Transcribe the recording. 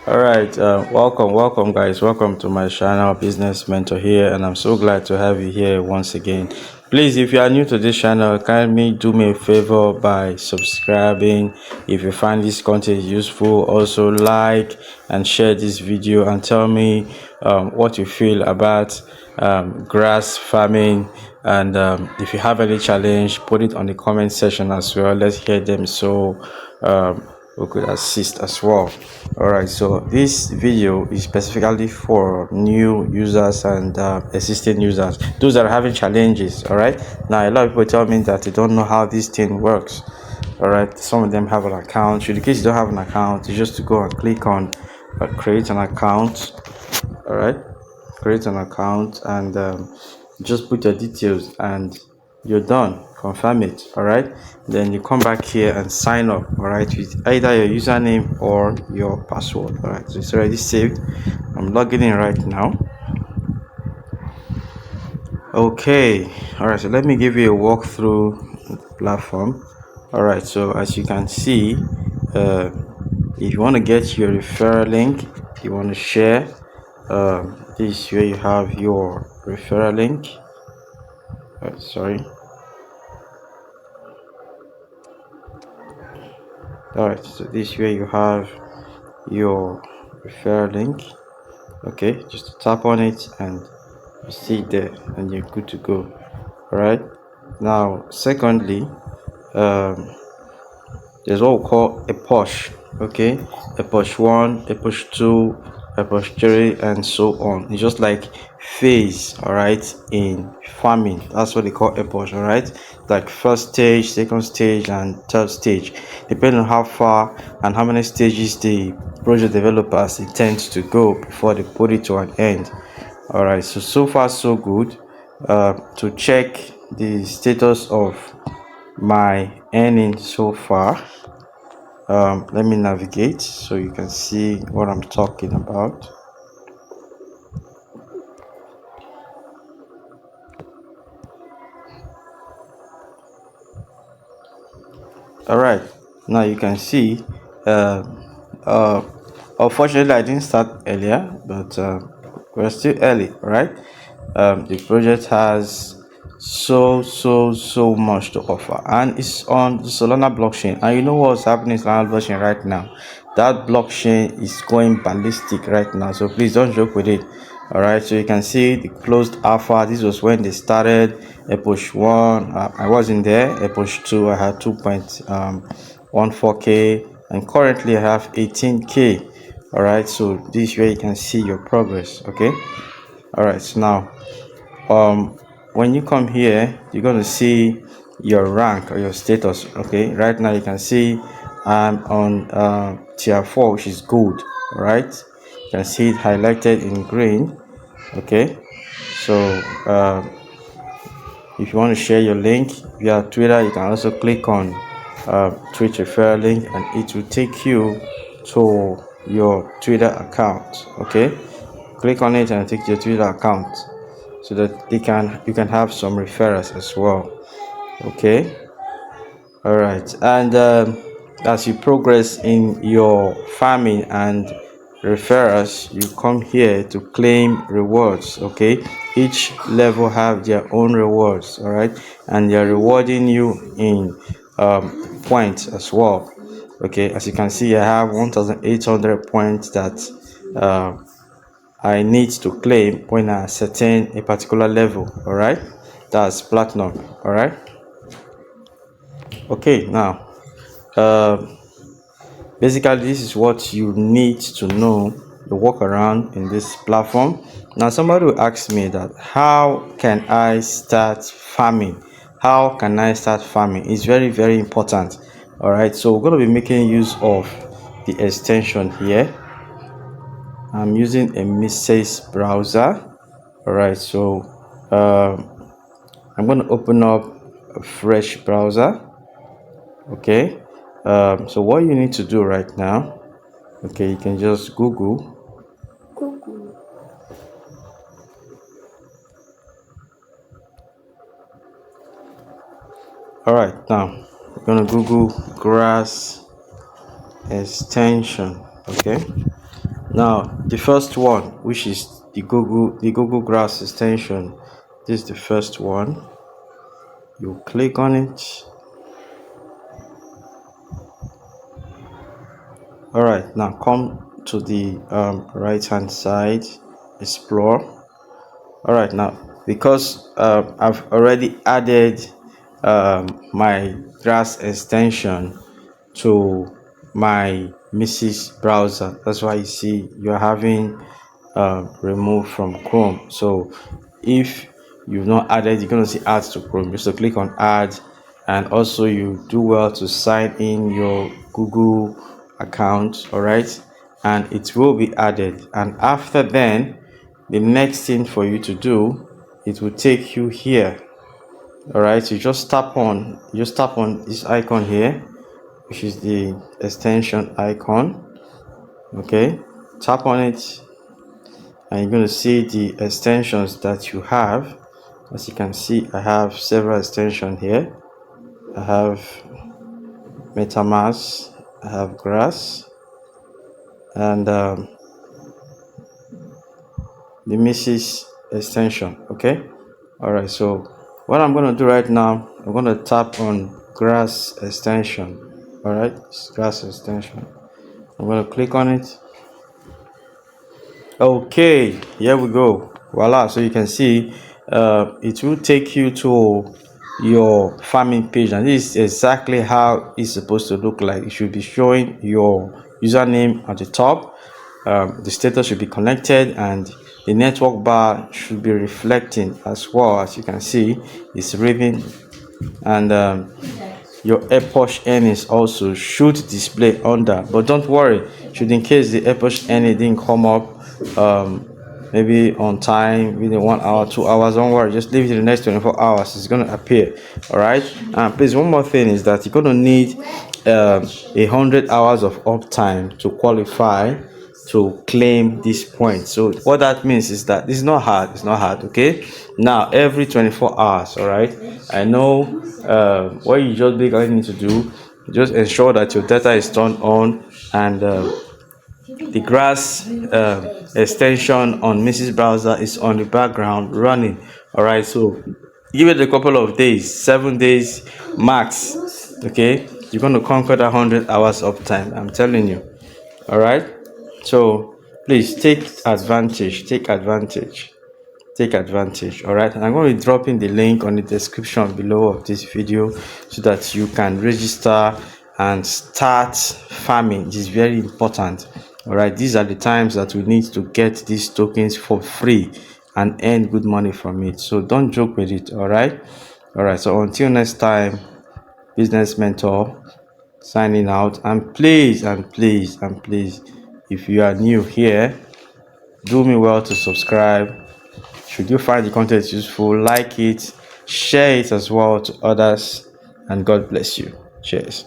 All right, welcome, guys. Welcome to my channel, Business Mentor here, and I'm so glad to have you here once again. Please, if you are new to this channel, kindly do me a favor by subscribing. If you find this content useful, also like and share this video and tell me what you feel about grass farming. And if you have any challenge, put it on the comment section as well. Let's hear them so we could assist as well. All right, so this video is specifically for new users and existing users, those that are having challenges. All right, now a lot of people tell me that they don't know how this thing works. All right, some of them have an account. In case you don't have an account, you just to go and click on create an account. All right, create an account and just put your details and you're done. Confirm it. All right, then you come back here and sign up. All right, with either your username or your password. All right, so it's already saved. I'm logging in right now. Okay, all right, so let me give you a walkthrough platform. All right, so as you can see, if you want to get your referral link, if you want to share, this is where you have your referral link. Sorry. All right, so this is where you have your referral link. Okay, just tap on it and you see it there and you're good to go. All right, now secondly, there's what we call a push. Okay, a push 1, a push 2, a push 3, and so on. It's just like phase. All right, in farming, that's what they call a push. All right, like first stage, second stage, and third stage, depending on how far and how many stages the project developers intend to go before they put it to an end. All right, so far so good. To check the status of my earning so far, let me navigate so you can see what I'm talking about. All right, now you can see unfortunately I didn't start earlier, but we're still early. All right, the project has so much to offer, and it's on the Solana blockchain. And you know what's happening in Solana blockchain right now? That blockchain is going ballistic right now, so please don't joke with it. All right, so you can see the closed alpha. This was when they started. A push 1, I wasn't there. A push 2, I had 2.14k, and currently I have 18k. All right, so this is where you can see your progress. Okay, all right, so now when you come here, you're going to see your rank or your status. Okay, right now you can see I'm on tier 4, which is gold. All right, you can see it highlighted in green. Okay, so if you want to share your link via Twitter, you can also click on Twitch referral link and it will take you to your Twitter account. Okay, click on it and take your Twitter account so that you can have some referrals as well. Okay, all right, and as you progress in your farming and referrals, you come here to claim rewards. Okay, each level have their own rewards. All right, and they're rewarding you in points as well. Okay, as you can see, I have 1,800 points that I need to claim when I ascertain a particular level. All right, that's platinum. All right, okay, now basically this is what you need to know to walk around in this platform. Now somebody will ask me that how can I start farming? How can I start farming? It's very important. All right, so we're going to be making use of the extension here. I'm using a Mises browser. All right, so I'm going to open up a fresh browser. Okay, so what you need to do right now, okay, you can just Google. All right, now we're gonna Google grass extension. Okay, Now the first one, which is the Google Grass extension, this is the first one. You click on it. All right, now come to the right hand side, explore. All right, now because I've already added my Grass extension to my Mrs. browser, that's why you see you're having removed from Chrome. So if you've not added, you're going to see add to Chrome. Just to click on add, and also you do well to sign in your Google account. All right, and it will be added. And after then, the next thing for you to do, it will take you here. All right, you just tap on this icon here, which is the extension icon. Okay, tap on it, and you're going to see the extensions that you have. As you can see, I have several extensions here. I have MetaMask, I have Grass, and the Mrs. extension. Okay, all right, so what I'm going to do right now, I'm going to tap on Grass extension. All right, Grass extension. I'm going to click on it. Okay, here we go. Voila. So you can see it will take you to your farming page, and this is exactly how it's supposed to look like. It should be showing your username at the top. The status should be connected, and the network bar should be reflecting as well. As you can see, it's raving, and your epoch earnings also should display under. But don't worry, should in case the epoch earning didn't come up maybe on time within 1 hour, 2 hours, don't worry, just leave it in the next 24 hours, it's going to appear. All right, and please, one more thing is that you're going to need 100 hours of uptime to qualify to claim this point. So what that means is that this is not hard, okay? Now every 24 hours, all right, I know what you just basically need to do, just ensure that your data is turned on, and the Grass extension on Mrs. browser is on the background running. All right, so give it a couple of days, 7 days max. Okay, you're going to conquer that 100 hours of time, I'm telling you. All right, so please take advantage. All right, and I'm going to be dropping the link on the description below of this video so that you can register and start farming. It is very important. All right, these are the times that we need to get these tokens for free and earn good money from it, so don't joke with it. All right, so until next time, business mentor signing out. And please, if you are new here, do me well to subscribe. Should you find the content useful, like it, share it as well to others, and God bless you. Cheers.